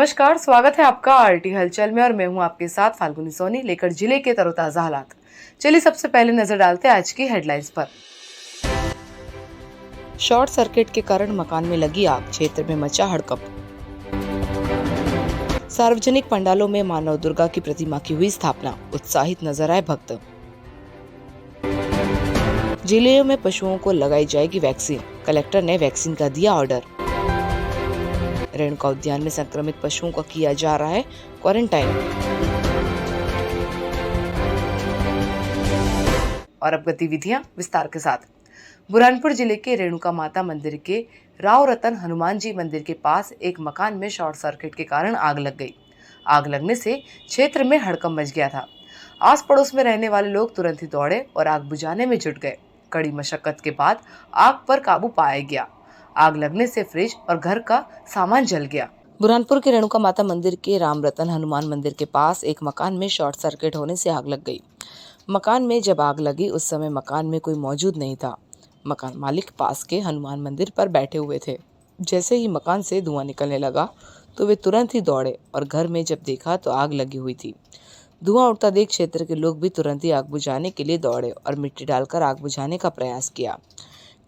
नमस्कार, स्वागत है आपका आरटी हलचल में और मैं हूं आपके साथ फाल्गुनी सोनी लेकर जिले के तरोताजा हालात। चलिए सबसे पहले नजर डालते हैं आज की हेडलाइंस पर। शॉर्ट सर्किट के कारण मकान में लगी आग, क्षेत्र में मचा हड़कंप। सार्वजनिक पंडालों में मां नवदुर्गा की प्रतिमा की हुई स्थापना, उत्साहित नजर आए भक्त। जिले में पशुओं को लगाई जाएगी वैक्सीन, कलेक्टर ने वैक्सीन का दिया ऑर्डर। रेणुका उद्यान में संक्रमित पशुओं का किया जा रहा है क्वारंटाइन। और अब गतिविधियां विस्तार के साथ। बुरहानपुर जिले के रेणुका माता मंदिर के राव रतन हनुमान जी मंदिर के पास एक मकान में शॉर्ट सर्किट के कारण आग लग गई। आग लगने से क्षेत्र में हड़कंप मच गया था। आस पड़ोस में रहने वाले लोग तुरंत ही दौड़े और आग बुझाने में जुट गए। कड़ी मशक्कत के बाद आग पर काबू पाया गया। आग लगने से फ्रिज और घर का सामान जल गया। बुरहानपुर के रेणुका माता मंदिर के राम रतन हनुमान मंदिर के पास एक मकान में शॉर्ट सर्किट होने से आग लग गई। मकान में जब आग लगी उस समय मकान में कोई मौजूद नहीं था। मकान मालिक पास के हनुमान मंदिर पर बैठे हुए थे। जैसे ही मकान से धुआं निकलने लगा तो वे तुरंत ही दौड़े और घर में जब देखा तो आग लगी हुई थी। धुआं उठता देख क्षेत्र के लोग भी तुरंत ही आग बुझाने के लिए दौड़े और मिट्टी डालकर आग बुझाने का प्रयास किया।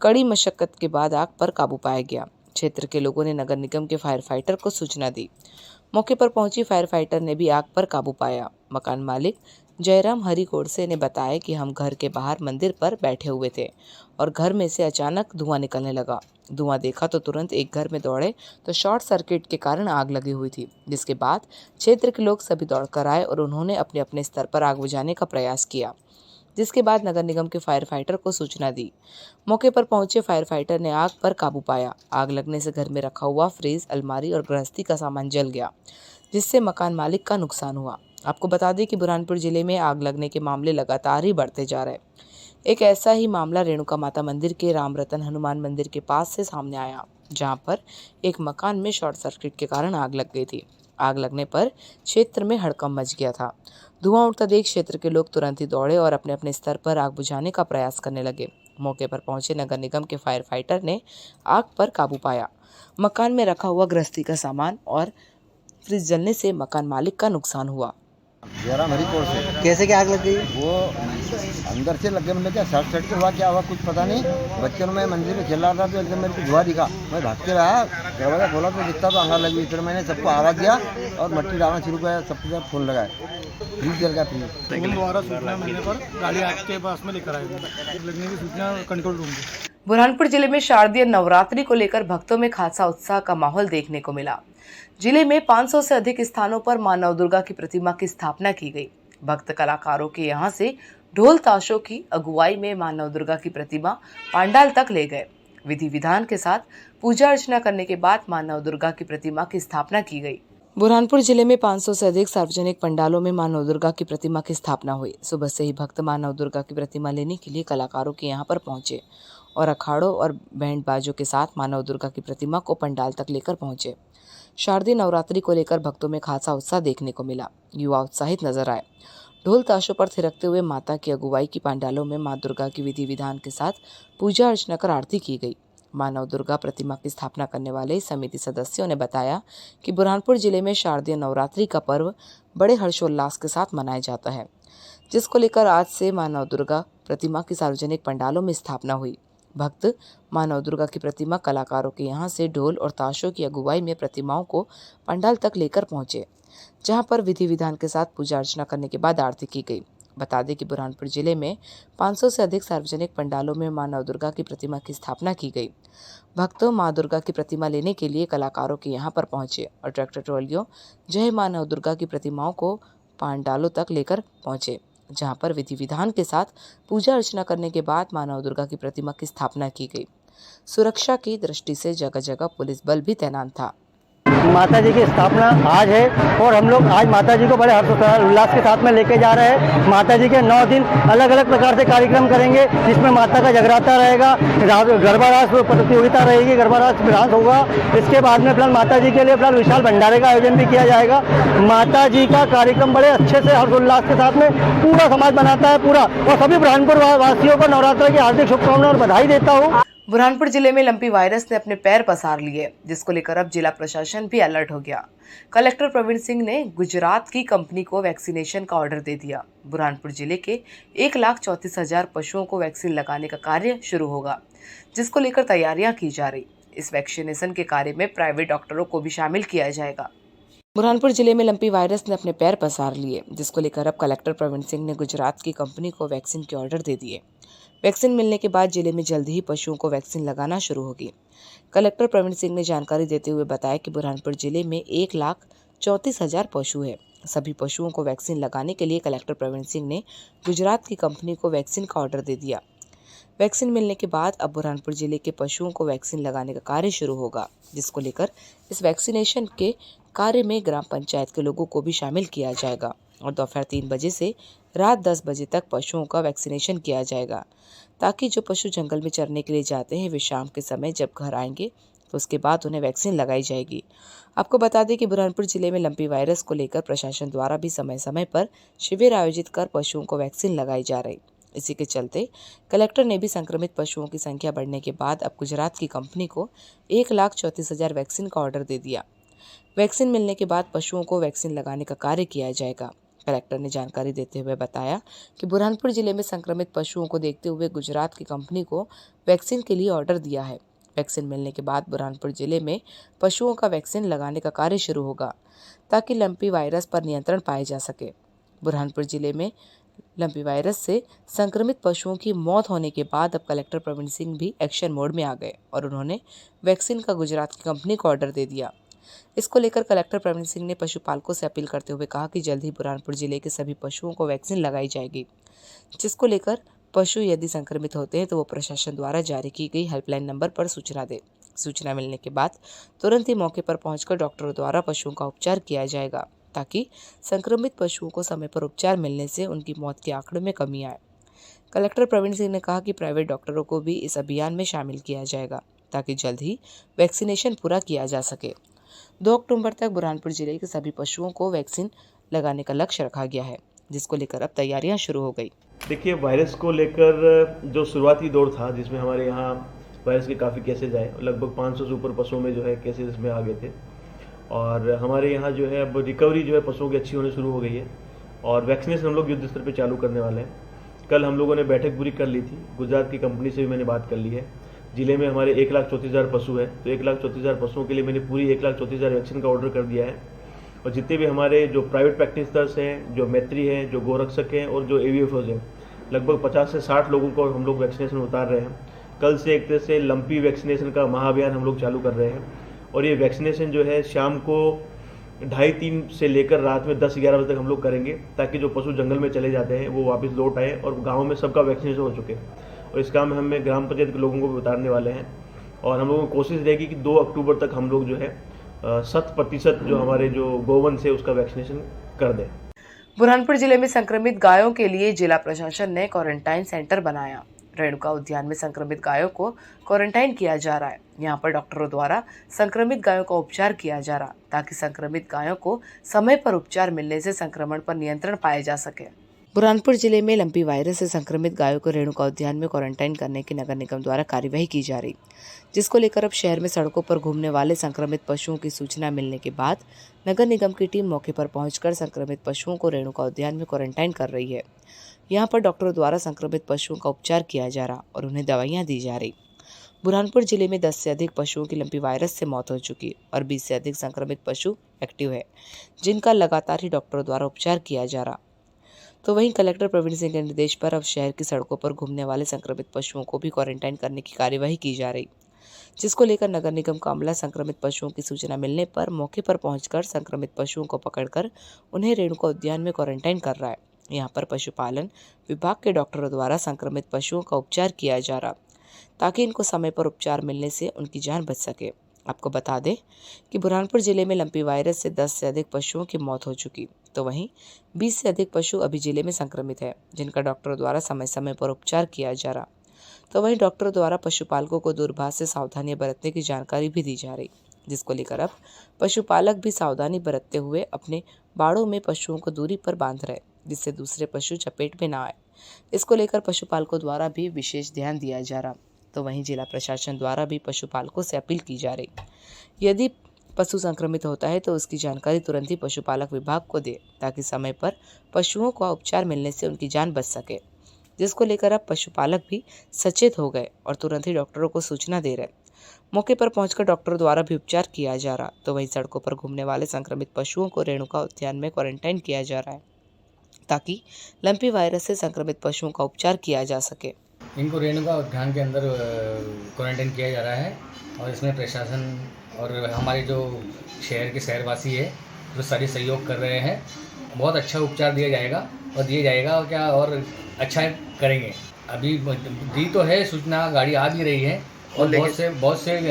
कड़ी मशक्कत के बाद आग पर काबू पाया गया। क्षेत्र के लोगों ने नगर निगम के फायर फाइटर को सूचना दी। मौके पर पहुंची फायर फाइटर ने भी आग पर काबू पाया। मकान मालिक जयराम हरि कोडसे ने बताया कि हम घर के बाहर मंदिर पर बैठे हुए थे और घर में से अचानक धुआं निकलने लगा। धुआं देखा तो तुरंत एक घर में दौड़े तो शॉर्ट सर्किट के कारण आग लगी हुई थी, जिसके बाद क्षेत्र के लोग सभी दौड़कर आए और उन्होंने अपने अपने स्तर पर आग बुझाने का प्रयास किया, जिसके बाद नगर निगम के फायर फाइटर को सूचना दी। मौके पर पहुंचे फायर फाइटर ने आग पर काबू पाया। आग लगने से घर में रखा हुआ फ्रिज, अलमारी और गृहस्थी का सामान जल गया, जिससे मकान मालिक का नुकसान हुआ। आपको बता दें कि बुरहानपुर जिले में आग लगने के मामले लगातार ही बढ़ते जा रहे। एक ऐसा ही मामला रेणुका माता मंदिर के राम रतन हनुमान मंदिर के पास से सामने आया, जहां पर एक मकान में शॉर्ट सर्किट के कारण आग लग गई थी। आग लगने पर क्षेत्र में हड़कंप मच गया था। धुआं उठता देख क्षेत्र के लोग तुरंत ही दौड़े और अपने अपने स्तर पर आग बुझाने का प्रयास करने लगे। मौके पर पहुंचे नगर निगम के फायर फाइटर ने आग पर काबू पाया। मकान में रखा हुआ गृहस्थी का सामान और फ्रिज जलने से मकान मालिक का नुकसान हुआ। जयराम हरि कोडसे। कैसे क्या आग लग गई? वो अंदर से लग गया, मतलब क्या शॉर्ट सर्किट हुआ, क्या हुआ कुछ पता नहीं। बच्चों में मंदिर में खेल रहा था तो एकदम मेरे को धुआं दिखा। मैं भाग के रहा, दरवाजा खोला तो दिखता तो अंगार लगी। फिर मैंने सबको आवाज़ दिया और मट्टी डालना शुरू किया। सबके साथ फोन लगाए, फ्रीज जल गया। फ्रीज द्वारा सूचना मिलने पर गाड़ी आपके पास में लेकर आई। लगने की सूचना कंट्रोल रूम की। बुरहानपुर जिले में शारदीय नवरात्रि को लेकर भक्तों में खासा उत्साह का माहौल देखने को मिला। जिले में 500 से अधिक स्थानों पर मां नवदुर्गा की प्रतिमा की स्थापना की गई। भक्त कलाकारों के यहां से ढोल ताशों की अगुवाई में मां नवदुर्गा की प्रतिमा पंडाल तक ले गए। विधि विधान के साथ पूजा अर्चना करने के बाद मां नवदुर्गा की प्रतिमा की स्थापना की गई। बुरहानपुर जिले में 500 से अधिक सार्वजनिक पंडालों में मां नवदुर्गा की प्रतिमा की स्थापना हुई। सुबह से ही भक्त मां नवदुर्गा की प्रतिमा लेने के लिए कलाकारों के यहाँ पर पहुंचे और अखाड़ों और बैंड बाजों के साथ मां नवदुर्गा की प्रतिमा को पंडाल तक लेकर पहुंचे। शारदीय नवरात्रि को लेकर भक्तों में खासा उत्साह देखने को मिला। युवा उत्साहित नजर आए। ढोल ताशों पर थिरकते हुए माता की अगुवाई की पंडालों में मां दुर्गा की विधि विधान के साथ पूजा अर्चना कर आरती की गई। मां नवदुर्गा प्रतिमा की स्थापना करने वाले समिति सदस्यों ने बताया कि बुरहानपुर जिले में शारदीय नवरात्रि का पर्व बड़े हर्षोल्लास के साथ मनाया जाता है, जिसको लेकर आज से मां नवदुर्गा प्रतिमा की सार्वजनिक पंडालों में स्थापना हुई। भक्त मां नवदुर्गा की प्रतिमा कलाकारों के यहाँ से ढोल और ताशों की अगुवाई में प्रतिमाओं को पंडाल तक लेकर पहुंचे, जहां पर विधि विधान के साथ पूजा अर्चना करने के बाद आरती की गई। बता दें कि बुरहानपुर जिले में 500 से अधिक सार्वजनिक पंडालों में मां नवदुर्गा की प्रतिमा की स्थापना की गई। भक्त मां दुर्गा की प्रतिमा लेने के लिए कलाकारों के यहाँ पर पहुंचे और ट्रैक्टर ट्रॉलियों जय मां नवदुर्गा की प्रतिमाओं को पंडालों तक लेकर पहुंचे, जहां पर विधि विधान के साथ पूजा अर्चना करने के बाद मां नवदुर्गा की प्रतिमा की स्थापना की गई। सुरक्षा की दृष्टि से जगह जगह पुलिस बल भी तैनात था। माता जी की स्थापना आज है और हम लोग आज माता जी को बड़े हर्षोल्लास के साथ में लेके जा रहे हैं। माता जी के 9 दिन अलग अलग प्रकार से कार्यक्रम करेंगे, जिसमें माता का जगराता रहेगा, गरबा रास प्रतियोगिता रहेगी, गरबा रास डांस होगा। इसके बाद में फिलहाल माता जी के लिए फिलहाल विशाल भंडारे का आयोजन भी किया जाएगा। माता जी का कार्यक्रम बड़े अच्छे से हर्षोल्लास के साथ में पूरा समाज मनाता है पूरा, और सभी बुरहानपुर वासियों को नवरात्र की हार्दिक शुभकामनाएं और बधाई देता हूँ। बुरहानपुर जिले में लंपी वायरस ने अपने पैर पसार लिए, जिसको लेकर अब जिला प्रशासन भी अलर्ट हो गया। कलेक्टर प्रवीण सिंह ने गुजरात की कंपनी को वैक्सीनेशन का ऑर्डर दे दिया। बुरहानपुर जिले के 1,34,000 पशुओं को वैक्सीन लगाने का कार्य शुरू होगा, जिसको लेकर तैयारियां की जा रही। इस वैक्सीनेशन के कार्य में प्राइवेट डॉक्टरों को भी शामिल किया जाएगा। बुरहानपुर जिले में लंपी वायरस ने अपने पैर पसार लिए, जिसको लेकर अब कलेक्टर प्रवीण सिंह ने गुजरात की कंपनी को वैक्सीन के ऑर्डर दे दिए। वैक्सीन मिलने के बाद जिले में जल्द ही पशुओं को वैक्सीन लगाना शुरू होगी। कलेक्टर प्रवीण सिंह ने जानकारी देते हुए बताया कि बुरहानपुर जिले में 1,34,000 पशु है। सभी पशुओं को वैक्सीन लगाने के लिए कलेक्टर प्रवीण सिंह ने गुजरात की कंपनी को वैक्सीन का ऑर्डर दे दिया। वैक्सीन मिलने के बाद अब बुरहानपुर जिले के पशुओं को वैक्सीन लगाने का कार्य शुरू होगा, जिसको लेकर इस वैक्सीनेशन के कार्य में ग्राम पंचायत के लोगों को भी शामिल किया जाएगा और दोपहर 3 बजे से रात 10 बजे तक पशुओं का वैक्सीनेशन किया जाएगा, ताकि जो पशु जंगल में चरने के लिए जाते हैं वे शाम के समय जब घर आएंगे तो उसके बाद उन्हें वैक्सीन लगाई जाएगी। आपको बता दें कि बुरहानपुर जिले में लंपी वायरस को लेकर प्रशासन द्वारा भी समय समय पर शिविर आयोजित कर पशुओं को वैक्सीन लगाई जा रही। इसी के चलते कलेक्टर ने भी संक्रमित पशुओं की संख्या बढ़ने के बाद अब गुजरात की कंपनी को 1,34,000 वैक्सीन का ऑर्डर दे दिया। वैक्सीन मिलने के बाद पशुओं को वैक्सीन लगाने का कार्य किया जाएगा। कलेक्टर ने जानकारी देते हुए बताया कि बुरहानपुर जिले में संक्रमित पशुओं को देखते हुए गुजरात की कंपनी को वैक्सीन के लिए ऑर्डर दिया है। वैक्सीन मिलने के बाद बुरहानपुर जिले में पशुओं का वैक्सीन लगाने का कार्य शुरू होगा, ताकि लंपी वायरस पर नियंत्रण पाया जा सके। बुरहानपुर जिले में लंपी वायरस से संक्रमित पशुओं की मौत होने के बाद अब कलेक्टर प्रवीण सिंह भी एक्शन मोड में आ गए और उन्होंने वैक्सीन का गुजरात की कंपनी को ऑर्डर दे दिया। इसको लेकर कलेक्टर प्रवीण सिंह ने पशुपालकों से अपील करते हुए कहा कि जल्द ही बुरहानपुर जिले के सभी पशुओं को वैक्सीन लगाई जाएगी, जिसको लेकर पशु यदि संक्रमित होते हैं तो वो प्रशासन द्वारा जारी की गई हेल्पलाइन नंबर पर सूचना दे। सूचना मिलने के बाद तुरंत ही मौके पर पहुंचकर डॉक्टरों द्वारा पशुओं का उपचार किया जाएगा, ताकि संक्रमित पशुओं को समय पर उपचार मिलने से उनकी मौत के आंकड़ों में कमी आए। कलेक्टर प्रवीण सिंह ने कहा कि प्राइवेट डॉक्टरों को भी इस अभियान में शामिल किया जाएगा, ताकि जल्द ही वैक्सीनेशन पूरा किया जा सके। 2 अक्टूबर तक बुरहानपुर जिले के सभी पशुओं को वैक्सीन लगाने का लक्ष्य रखा गया है, जिसको लेकर अब तैयारियां शुरू हो गई। देखिए, वायरस को लेकर जो शुरुआती दौर था, जिसमें हमारे यहाँ वायरस के काफ़ी केसेज आए, लगभग 500 से ऊपर पशुओं में जो है केसेज इसमें आ गए थे और हमारे यहाँ जो है अब रिकवरी जो है पशुओं की अच्छी होने शुरू हो गई है और वैक्सीनेशन हम लोग युद्ध स्तर पर चालू करने वाले हैं। कल हम लोगों ने बैठक पूरी कर ली थी, गुजरात की कंपनी से भी मैंने बात कर ली है। जिले में हमारे 1,34,000 पशु है, तो 1,34,000 पशुओं के लिए मैंने पूरी 1,34,000 वैक्सीन का ऑर्डर कर दिया है और जितने भी हमारे जो प्राइवेट प्रैक्टिशनर्स हैं, जो मैत्री हैं, जो गोरक्षक हैं और जो AVFOs हैं, लगभग 50 से 60 लोगों को हम लोग वैक्सीनेशन उतार रहे हैं। कल से एक तरह से लंपी वैक्सीनेशन का महाअभियान हम लोग चालू कर रहे हैं और ये वैक्सीनेशन जो है शाम को 2:30-3 से लेकर रात में 10-11 बजे तक हम लोग करेंगे, ताकि जो पशु जंगल में चले जाते हैं वो वापस लौट आए और गाँव में सबका वैक्सीनेशन हो चुके और इस काम में हमें ग्राम पंचायत के लोगों को भी उतारने वाले हैं और हम लोगों की कोशिश रहेगी कि 2 अक्टूबर तक हम लोग जो है 100% जो हमारे जो गोवंश है उसका वैक्सीनेशन कर दें। बुरहानपुर जिले में संक्रमित गायों के लिए जिला प्रशासन ने क्वारंटाइन सेंटर बनाया। रेणुका उद्यान में संक्रमित गायों को क्वारंटाइन किया जा रहा है। यहाँ पर डॉक्टरों द्वारा संक्रमित गायों का उपचार किया जा रहा, ताकि संक्रमित गायों को समय पर उपचार मिलने से संक्रमण पर नियंत्रण पाया जा सके। बुरहानपुर जिले में लंपी वायरस से संक्रमित गायों को रेणुका उद्यान में क्वारंटाइन करने की नगर निगम द्वारा कार्यवाही की जा रही, जिसको लेकर अब शहर में सड़कों पर घूमने वाले संक्रमित पशुओं की सूचना मिलने के बाद नगर निगम की टीम मौके पर पहुंचकर संक्रमित पशुओं को रेणुका उद्यान में क्वारंटाइन कर रही है। यहाँ पर डॉक्टरों द्वारा संक्रमित पशुओं का उपचार किया जा रहा और उन्हें दवाइयाँ दी जा रही। बुरहानपुर जिले में 10 से अधिक पशुओं की लंपी वायरस से मौत हो चुकी और 20 से अधिक संक्रमित पशु एक्टिव है, जिनका लगातार ही डॉक्टरों द्वारा उपचार किया जा रहा। तो वहीं कलेक्टर प्रवीण सिंह के निर्देश पर अब शहर की सड़कों पर घूमने वाले संक्रमित पशुओं को भी क्वारंटाइन करने की कार्यवाही की जा रही, जिसको लेकर नगर निगम का अमला संक्रमित पशुओं की सूचना मिलने पर मौके पर पहुंचकर संक्रमित पशुओं को पकड़कर उन्हें रेणुका उद्यान में क्वारंटाइन कर रहा है। यहाँ पर पशुपालन विभाग के डॉक्टरों द्वारा संक्रमित पशुओं का उपचार किया जा रहा, ताकि इनको समय पर उपचार मिलने से उनकी जान बच सके। आपको बता दें कि बुरहानपुर जिले में लंपी वायरस से 10 से अधिक पशुओं की मौत हो चुकी, तो वहीं 20 से अधिक पशु अभी जिले में संक्रमित है, जिनका डॉक्टरों द्वारा समय समय पर उपचार किया जा रहा। तो वहीं डॉक्टरों द्वारा पशुपालकों को दूरभाष से सावधानियां बरतने की जानकारी भी दी जा रही, जिसको लेकर अब पशुपालक भी सावधानी बरतते हुए अपने बाड़ों में पशुओं को दूरी पर बांध रहे, जिससे दूसरे पशु चपेट में ना आए। इसको लेकर पशुपालकों द्वारा भी विशेष ध्यान दिया जा रहा। तो वहीं जिला प्रशासन द्वारा भी पशुपालकों से अपील की जा रही यदि पशु संक्रमित होता है तो उसकी जानकारी तुरंत ही पशुपालक विभाग को दे ताकि समय पर पशुओं को उपचार मिलने से उनकी जान बच सके, जिसको लेकर अब पशुपालक भी सचेत हो गए और तुरंत ही डॉक्टरों को सूचना दे रहे। मौके पर पहुंचकर डॉक्टरों द्वारा भी उपचार किया जा रहा, तो वहीं सड़कों पर घूमने वाले संक्रमित पशुओं को रेणुका उद्यान में क्वारंटाइन किया जा रहा है ताकि लंपी वायरस से संक्रमित पशुओं का उपचार किया जा सके। इनको रेणुका उद्यान के अंदर क्वारंटाइन किया जा रहा है और इसमें प्रशासन और हमारे जो शहर के शहरवासी है जो सारे सहयोग कर रहे हैं। बहुत अच्छा उपचार दिया जाएगा और क्या और अच्छा करेंगे। अभी दी तो है सूचना, गाड़ी आ भी रही है और बहुत से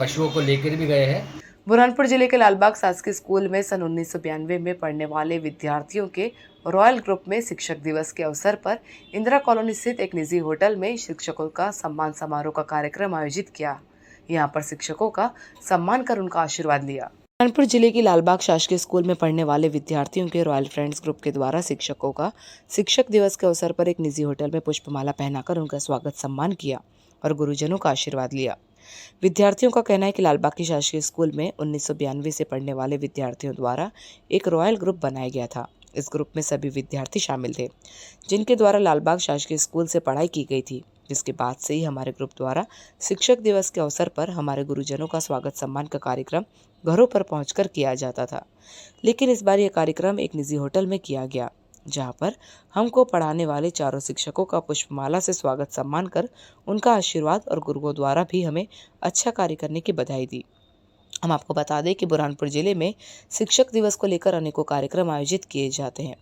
पशुओं को लेकर भी गए हैं। बुरहानपुर जिले के लालबाग शासकीय स्कूल में सन 1992 में पढ़ने वाले विद्यार्थियों के रॉयल ग्रुप में शिक्षक दिवस के अवसर पर इंदिरा कॉलोनी स्थित एक निजी होटल में शिक्षकों का सम्मान समारोह का कार्यक्रम आयोजित किया। यहां पर शिक्षकों का सम्मान कर उनका आशीर्वाद लिया। बुरहानपुर जिले की लालबाग शासकीय स्कूल में पढ़ने वाले विद्यार्थियों के रॉयल फ्रेंड्स ग्रुप के द्वारा शिक्षकों का शिक्षक दिवस के अवसर पर एक निजी होटल में पुष्पमाला पहनाकर उनका स्वागत सम्मान किया और गुरुजनों का आशीर्वाद लिया। विद्यार्थियों का कहना है कि लालबाग की शासकीय स्कूल में 1992 से पढ़ने वाले विद्यार्थियों द्वारा एक रॉयल ग्रुप बनाया गया था। इस ग्रुप में सभी विद्यार्थी शामिल थे जिनके द्वारा लालबाग शासकीय स्कूल से पढ़ाई की गई थी, जिसके बाद से ही हमारे ग्रुप द्वारा शिक्षक दिवस के अवसर पर हमारे गुरुजनों का स्वागत सम्मान का कार्यक्रम घरों पर पहुंचकर किया जाता था। लेकिन इस बार यह कार्यक्रम एक निजी होटल में किया गया, जहां पर हमको पढ़ाने वाले चारों शिक्षकों का पुष्पमाला से स्वागत सम्मान कर उनका आशीर्वाद और गुरुओं द्वारा भी हमें अच्छा कार्य करने की बधाई दी। हम आपको बता दें कि बुरहानपुर जिले में शिक्षक दिवस को लेकर अनेकों कार्यक्रम आयोजित किए जाते हैं,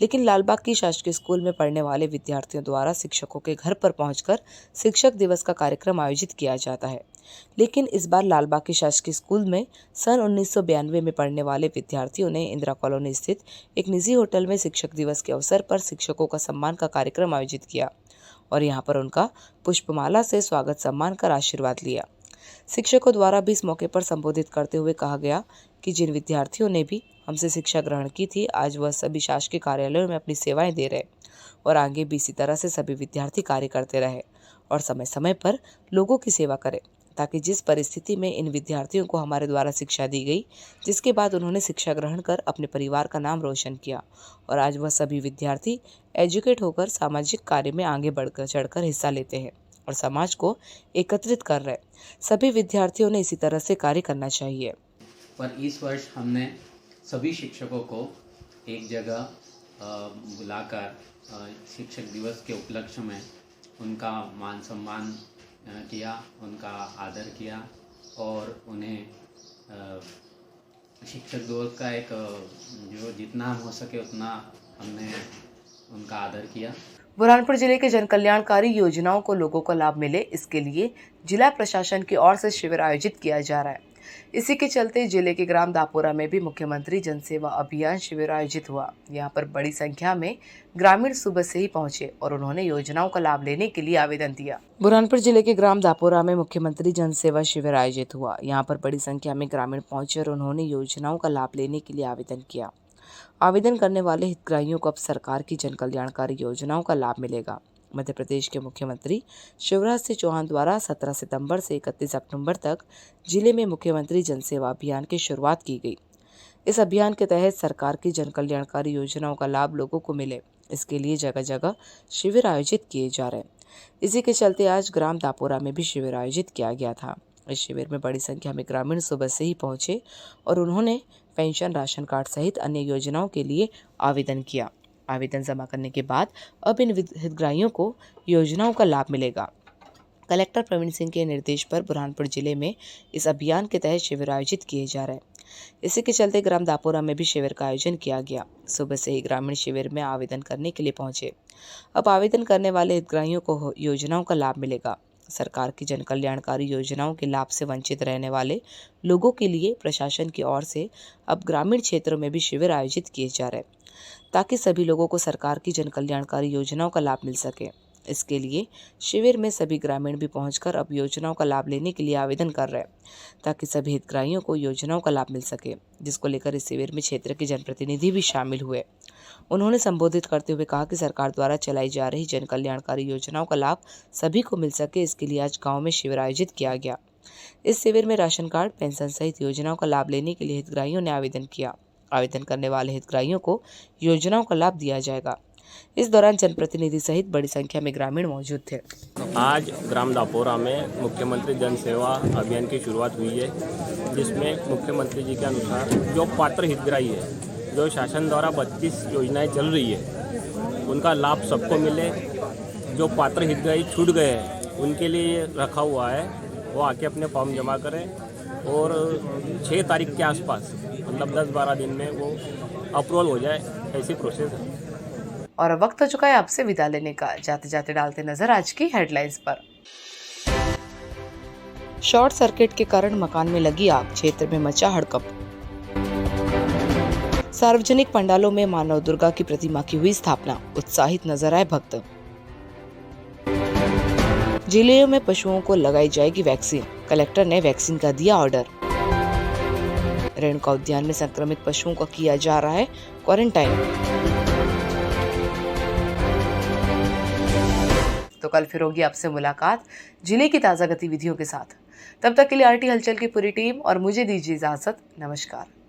लेकिन लालबाग की शासकीय स्कूल में पढ़ने वाले विद्यार्थियों द्वारा शिक्षकों के घर पर पहुंचकर शिक्षक दिवस का कार्यक्रम आयोजित किया जाता है। लेकिन इस बार लालबाग की शासकीय स्कूल में सन 1992 में पढ़ने वाले विद्यार्थियों ने इंदिरा कॉलोनी स्थित एक निजी होटल में शिक्षक दिवस के अवसर पर शिक्षकों का सम्मान का कार्यक्रम आयोजित किया और यहाँ पर उनका पुष्पमाला से स्वागत सम्मान कर आशीर्वाद लिया। शिक्षकों द्वारा भी इस मौके पर संबोधित करते हुए कहा गया कि जिन विद्यार्थियों ने भी हमसे शिक्षा ग्रहण की थी, आज वह सभी शासकीय कार्यालयों में अपनी सेवाएं दे रहे और आगे भी इसी तरह से सभी विद्यार्थी कार्य करते रहे और समय समय पर लोगों की सेवा करें, ताकि जिस परिस्थिति में इन विद्यार्थियों को हमारे द्वारा शिक्षा दी गई, जिसके बाद उन्होंने शिक्षा ग्रहण कर अपने परिवार का नाम रोशन किया और आज वह सभी विद्यार्थी एजुकेट होकर सामाजिक कार्य में आगे बढ़कर चढ़कर हिस्सा लेते हैं और समाज को एकत्रित कर रहे। सभी विद्यार्थियों ने इसी तरह से कार्य करना चाहिए। पर इस वर्ष हमने सभी शिक्षकों को एक जगह बुलाकर शिक्षक दिवस के उपलक्ष्य में उनका मान सम्मान किया, उनका आदर किया और उन्हें शिक्षक दिवस का एक जो जितना हो सके उतना हमने उनका आदर किया। बुरहानपुर जिले के जन कल्याणकारी योजनाओं को लोगों को लाभ मिले, इसके लिए जिला प्रशासन की ओर से शिविर आयोजित किया जा रहा है। इसी के चलते जिले के ग्राम दापोरा में भी मुख्यमंत्री जन सेवा अभियान शिविर आयोजित हुआ। यहां पर बड़ी संख्या में ग्रामीण सुबह से ही पहुंचे और उन्होंने योजनाओं का लाभ लेने के लिए आवेदन दिया। बुरहानपुर जिले के ग्राम दापोरा में मुख्यमंत्री जन सेवा शिविर आयोजित हुआ। यहाँ पर बड़ी संख्या में ग्रामीण पहुंचे और उन्होंने योजनाओं का लाभ लेने के लिए आवेदन किया। आवेदन करने वाले हितग्राहियों को अब सरकार की जन कल्याणकारी योजनाओं का लाभ मिलेगा। मध्य प्रदेश के मुख्यमंत्री शिवराज सिंह चौहान द्वारा 17 सितंबर से 31 अक्टूबर तक जिले में मुख्यमंत्री जन सेवा अभियान की शुरुआत की गई। इस अभियान के तहत सरकार की जन कल्याणकारी योजनाओं का लाभ लोगों को मिले, इसके लिए जगह जगह शिविर आयोजित किए जा रहे हैं। इसी के चलते आज ग्राम दापोरा में भी शिविर आयोजित किया गया था। इस शिविर में बड़ी संख्या में ग्रामीण सुबह से ही पहुंचे और उन्होंने पेंशन, राशन कार्ड सहित अन्य योजनाओं के लिए आवेदन किया। आवेदन जमा करने के बाद अब इन हितग्राहियों को योजनाओं का लाभ मिलेगा। कलेक्टर प्रवीण सिंह के निर्देश पर बुरहानपुर जिले में इस अभियान के तहत शिविर आयोजित किए जा रहे हैं। इसी के चलते ग्राम दापोरा में भी शिविर का आयोजन किया गया। सुबह से ही ग्रामीण शिविर में आवेदन करने के लिए पहुंचे। अब आवेदन करने वाले हितग्राहियों को योजनाओं का लाभ मिलेगा। सरकार की जन कल्याणकारी योजनाओं के लाभ से वंचित रहने वाले लोगों के लिए प्रशासन की ओर से अब ग्रामीण क्षेत्रों में भी शिविर आयोजित किए जा रहे हैं, ताकि सभी लोगों को सरकार की जन कल्याणकारी योजनाओं का लाभ मिल सके। इसके लिए शिविर में सभी ग्रामीण भी पहुंचकर अब योजनाओं का लाभ लेने के लिए आवेदन कर रहे हैं, ताकि सभी हितग्राहियों को योजनाओं का लाभ मिल सके, जिसको लेकर इस शिविर में क्षेत्र के जनप्रतिनिधि भी शामिल हुए। उन्होंने संबोधित करते हुए कहा कि सरकार द्वारा चलाई जा रही जन कल्याणकारी योजनाओं का लाभ सभी को मिल सके, इसके लिए आज गाँव में शिविर आयोजित किया गया। इस शिविर में राशन कार्ड, पेंशन सहित योजनाओं का लाभ लेने के लिए हितग्राहियों ने आवेदन किया। आवेदन करने वाले हितग्राहियों को योजनाओं का लाभ दिया जाएगा। इस दौरान जनप्रतिनिधि सहित बड़ी संख्या में ग्रामीण मौजूद थे। आज ग्राम दापोरा में मुख्यमंत्री जन सेवा अभियान की शुरुआत हुई है, जिसमें मुख्यमंत्री जी के अनुसार जो पात्र हितग्राही है, जो शासन द्वारा 32 योजनाएं चल रही है, उनका लाभ सबको मिले। जो पात्र हितग्राही छूट गए हैं उनके लिए रखा हुआ है, वो आके अपने फॉर्म जमा करें और 6 तारीख के आसपास, मतलब 10-12 दिन में वो अप्रूवल हो जाए, ऐसी प्रोसेस है। और अब वक्त हो चुका है आपसे विदा लेने का। जाते जाते डालते नजर आज की हेडलाइंस पर। शॉर्ट सर्किट के कारण मकान में लगी आग, क्षेत्र में मचा हड़कंप। सार्वजनिक पंडालों में मां नवदुर्गा की प्रतिमा की हुई स्थापना, उत्साहित नजर आए भक्त। जिलों में पशुओं को लगाई जाएगी वैक्सीन, कलेक्टर ने वैक्सीन का दिया ऑर्डर। रेणुका उद्यान में संक्रमित पशुओं का किया जा रहा है क्वारंटाइन। तो कल फिर होगी आपसे मुलाकात जिले की ताजा गतिविधियों के साथ। तब तक के लिए आरटी हलचल की पूरी टीम और मुझे दीजिए इजाजत। नमस्कार।